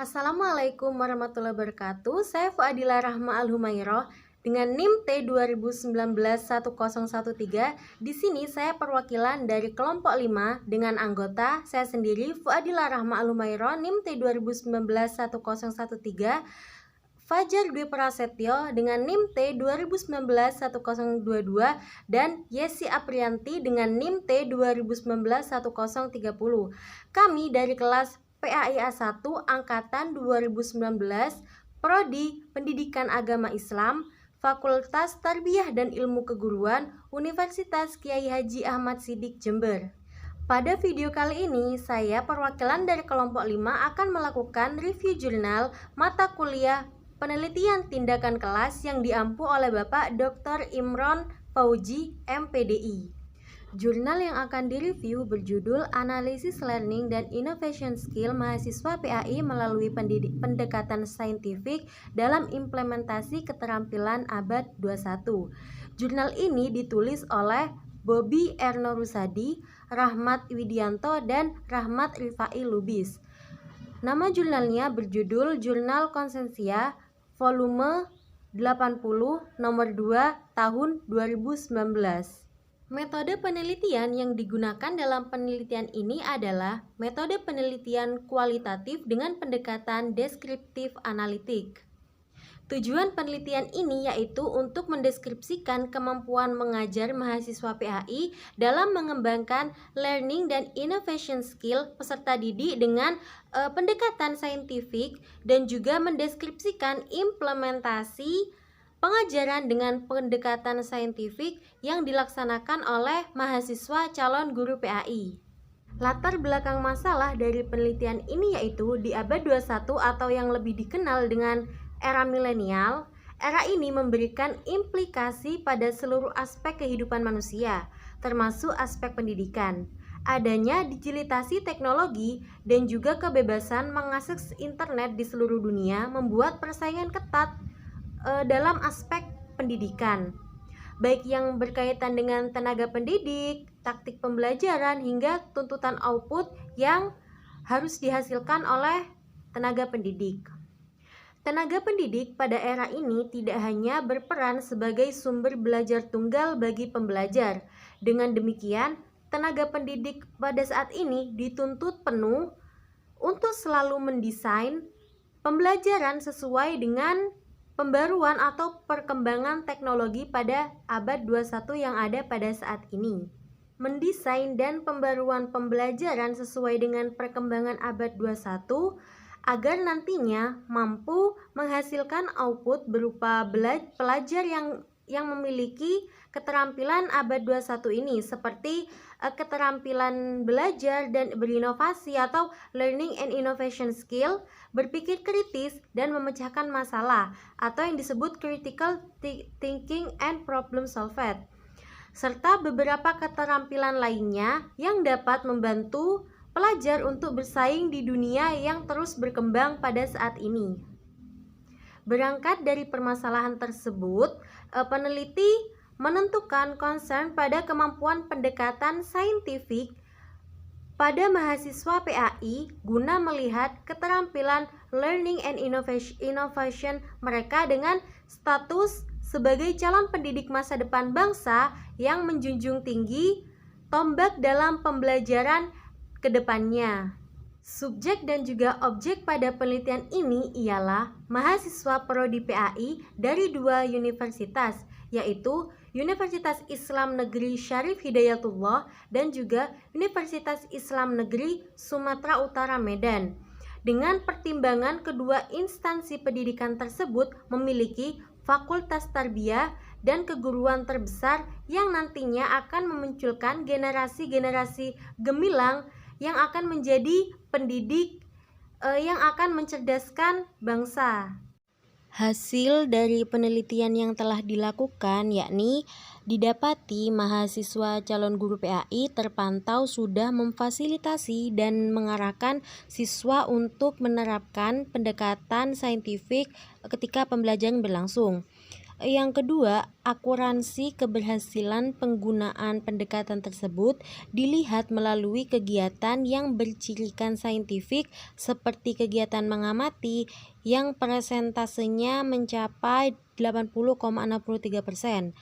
Assalamualaikum warahmatullahi wabarakatuh. Saya Fuadila Rahma Al-Humairah dengan NIM T2019-1013. Di sini saya perwakilan dari kelompok 5 dengan anggota saya sendiri Fuadila Rahma Al-Humairah NIM T2019-1013, Fajar Dwi Prasetyo dengan NIM T2019-1022 dan Yesi Aprianti dengan NIM T2019-1030. Kami dari kelas PAI A1 Angkatan 2019, Prodi Pendidikan Agama Islam, Fakultas Tarbiyah dan Ilmu Keguruan, Universitas Kiai Haji Ahmad Siddiq Jember. Pada video kali ini, saya perwakilan dari kelompok 5 akan melakukan review jurnal mata kuliah penelitian tindakan kelas yang diampu oleh Bapak Dr. Imron Fauji, MPDI. Jurnal yang akan direview berjudul Analisis Learning dan Innovation Skill Mahasiswa PAI melalui pendekatan saintifik dalam implementasi keterampilan abad 21. Jurnal ini ditulis oleh Bobby Erno Rusadi, Rahmat Widianto, dan Rahmat Rifai Lubis. Nama jurnalnya berjudul Jurnal Konsensia Volume 80 Nomor 2 Tahun 2019. Metode penelitian yang digunakan dalam penelitian ini adalah metode penelitian kualitatif dengan pendekatan deskriptif analitik. Tujuan penelitian ini yaitu untuk mendeskripsikan kemampuan mengajar mahasiswa PAI dalam mengembangkan learning dan innovation skill peserta didik dengan pendekatan saintifik dan juga mendeskripsikan implementasi pengajaran dengan pendekatan saintifik yang dilaksanakan oleh mahasiswa calon guru PAI. Latar belakang masalah dari penelitian ini yaitu di abad 21 atau yang lebih dikenal dengan era milenial. Era ini memberikan implikasi pada seluruh aspek kehidupan manusia, termasuk aspek pendidikan. Adanya digitalisasi teknologi dan juga kebebasan mengakses internet di seluruh dunia membuat persaingan ketat dalam aspek pendidikan, baik yang berkaitan dengan tenaga pendidik, taktik pembelajaran, hingga tuntutan output yang harus dihasilkan oleh tenaga pendidik. Tenaga pendidik pada era ini tidak hanya berperan sebagai sumber belajar tunggal bagi pembelajar. Dengan demikian, tenaga pendidik pada saat ini dituntut penuh untuk selalu mendesain pembelajaran sesuai dengan pembaruan atau perkembangan teknologi pada abad 21 yang ada pada saat ini. Mendesain dan pembaruan pembelajaran sesuai dengan perkembangan abad 21 agar nantinya mampu menghasilkan output berupa pelajar yang memiliki keterampilan abad 21 ini seperti keterampilan belajar dan berinovasi atau learning and innovation skill, berpikir kritis dan memecahkan masalah atau yang disebut critical thinking and problem solved, serta beberapa keterampilan lainnya yang dapat membantu pelajar untuk bersaing di dunia yang terus berkembang pada saat ini. Berangkat dari permasalahan tersebut, peneliti menentukan concern pada kemampuan pendekatan saintifik pada mahasiswa PAI guna melihat keterampilan learning and innovation mereka dengan status sebagai calon pendidik masa depan bangsa yang menjunjung tinggi tombak dalam pembelajaran ke depannya. Subjek dan juga objek pada penelitian ini ialah mahasiswa prodi PAI dari dua universitas, yaitu Universitas Islam Negeri Syarif Hidayatullah dan juga Universitas Islam Negeri Sumatera Utara Medan. Dengan pertimbangan kedua instansi pendidikan tersebut memiliki fakultas tarbiyah dan keguruan terbesar yang nantinya akan memunculkan generasi-generasi gemilang yang akan menjadi pendidik yang akan mencerdaskan bangsa. Hasil dari penelitian yang telah dilakukan yakni didapati mahasiswa calon guru PAI terpantau sudah memfasilitasi dan mengarahkan siswa untuk menerapkan pendekatan saintifik ketika pembelajaran berlangsung. Yang kedua, akuransi keberhasilan penggunaan pendekatan tersebut dilihat melalui kegiatan yang bercirikan saintifik seperti kegiatan mengamati yang persentasenya mencapai 80,63%.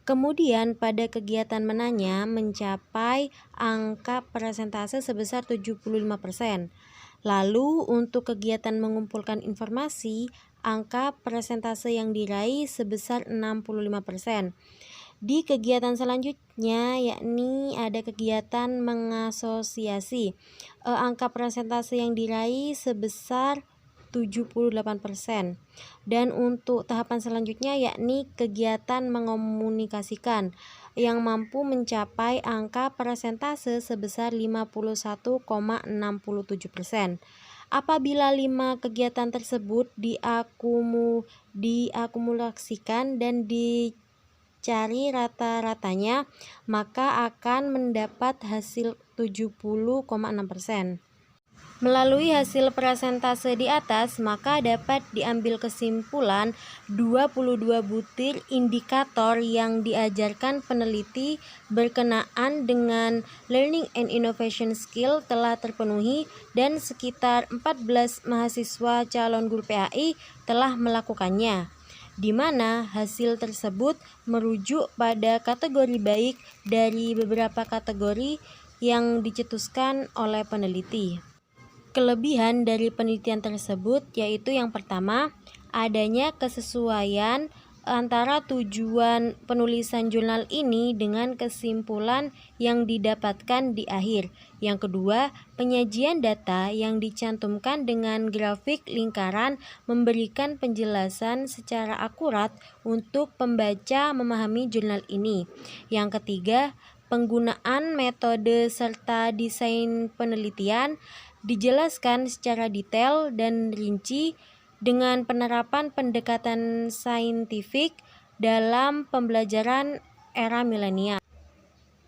Kemudian pada kegiatan menanya mencapai angka persentase sebesar 75%. Lalu untuk kegiatan mengumpulkan informasi, angka persentase yang diraih sebesar 65%. Di kegiatan selanjutnya yakni ada kegiatan mengasosiasi. Angka persentase yang diraih sebesar 78%. Dan untuk tahapan selanjutnya yakni kegiatan mengomunikasikan yang mampu mencapai angka persentase sebesar 51,67%. Apabila 5 kegiatan tersebut diakumulasikan dan dicari rata-ratanya, maka akan mendapat hasil 70,6%. Melalui hasil persentase di atas, maka dapat diambil kesimpulan 22 butir indikator yang diajarkan peneliti berkenaan dengan learning and innovation skill telah terpenuhi dan sekitar 14 mahasiswa calon guru PAI telah melakukannya, di mana hasil tersebut merujuk pada kategori baik dari beberapa kategori yang dicetuskan oleh peneliti. Kelebihan dari penelitian tersebut yaitu yang pertama, adanya kesesuaian antara tujuan penulisan jurnal ini dengan kesimpulan yang didapatkan di akhir. Yang kedua, penyajian data yang dicantumkan dengan grafik lingkaran memberikan penjelasan secara akurat untuk pembaca memahami jurnal ini. Yang ketiga, penggunaan metode serta desain penelitian dijelaskan secara detail dan rinci dengan penerapan pendekatan saintifik dalam pembelajaran era milenial.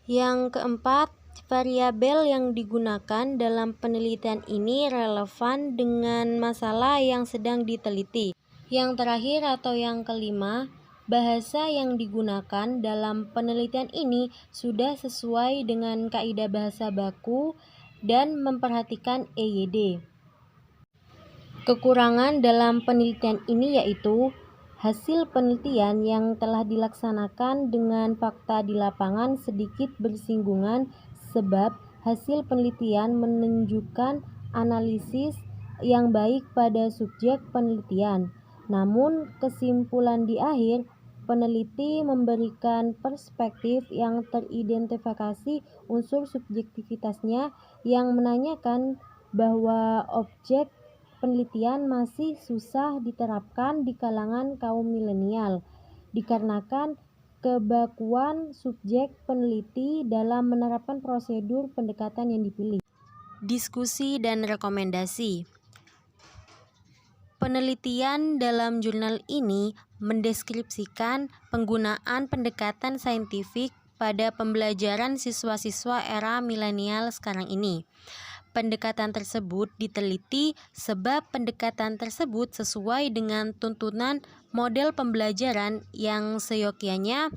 Yang keempat, variabel yang digunakan dalam penelitian ini relevan dengan masalah yang sedang diteliti. Yang terakhir atau yang kelima, bahasa yang digunakan dalam penelitian ini sudah sesuai dengan kaidah bahasa baku dan memperhatikan EYD. Kekurangan dalam penelitian ini yaitu hasil penelitian yang telah dilaksanakan dengan fakta di lapangan sedikit bersinggungan sebab hasil penelitian menunjukkan analisis yang baik pada subjek penelitian. Namun kesimpulan di akhir peneliti memberikan perspektif yang teridentifikasi unsur subjektivitasnya yang menanyakan bahwa objek penelitian masih susah diterapkan di kalangan kaum milenial dikarenakan kebakuan subjek peneliti dalam menerapkan prosedur pendekatan yang dipilih. Diskusi dan rekomendasi. Penelitian dalam jurnal ini mendeskripsikan penggunaan pendekatan saintifik pada pembelajaran siswa-siswa era milenial sekarang ini. Pendekatan tersebut diteliti sebab pendekatan tersebut sesuai dengan tuntunan model pembelajaran yang seyogyanya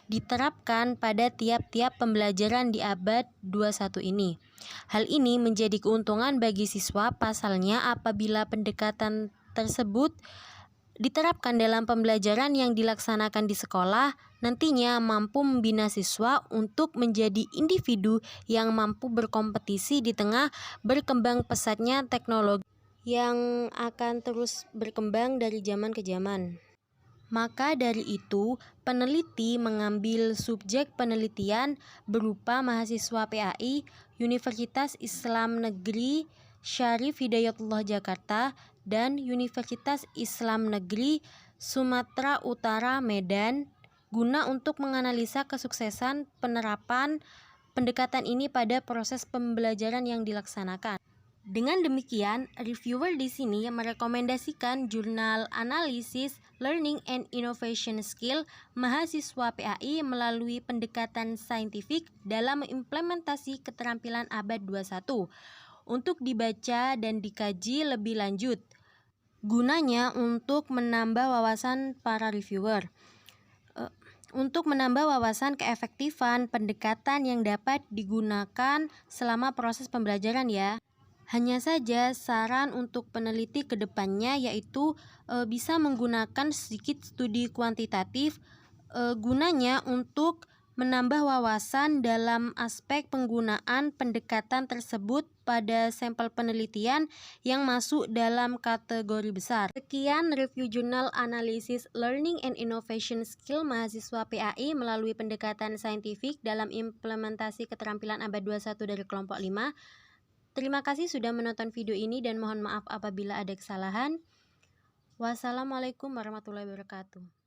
diterapkan pada tiap-tiap pembelajaran di abad 21 ini. Hal ini menjadi keuntungan bagi siswa, pasalnya apabila pendekatan tersebut diterapkan dalam pembelajaran yang dilaksanakan di sekolah, nantinya mampu membina siswa untuk menjadi individu yang mampu berkompetisi di tengah berkembang pesatnya teknologi yang akan terus berkembang dari zaman ke zaman. Maka dari itu, peneliti mengambil subjek penelitian berupa mahasiswa PAI, Universitas Islam Negeri Syarif Hidayatullah Jakarta, dan Universitas Islam Negeri Sumatera Utara Medan, guna untuk menganalisa kesuksesan penerapan pendekatan ini pada proses pembelajaran yang dilaksanakan. Dengan demikian, reviewer di sini merekomendasikan jurnal analisis Learning and Innovation Skill mahasiswa PAI melalui pendekatan saintifik dalam mengimplementasi keterampilan abad 21 untuk dibaca dan dikaji lebih lanjut. Gunanya untuk menambah wawasan para reviewer. Untuk menambah wawasan keefektifan pendekatan yang dapat digunakan selama proses pembelajaran ya. Hanya saja saran untuk peneliti ke depannya yaitu bisa menggunakan sedikit studi kuantitatif, gunanya untuk menambah wawasan dalam aspek penggunaan pendekatan tersebut pada sampel penelitian yang masuk dalam kategori besar. Sekian review jurnal analisis Learning and Innovation Skill mahasiswa PAI melalui pendekatan saintifik dalam implementasi keterampilan abad 21 dari kelompok 5. Terima kasih sudah menonton video ini dan mohon maaf apabila ada kesalahan. Wassalamualaikum warahmatullahi wabarakatuh.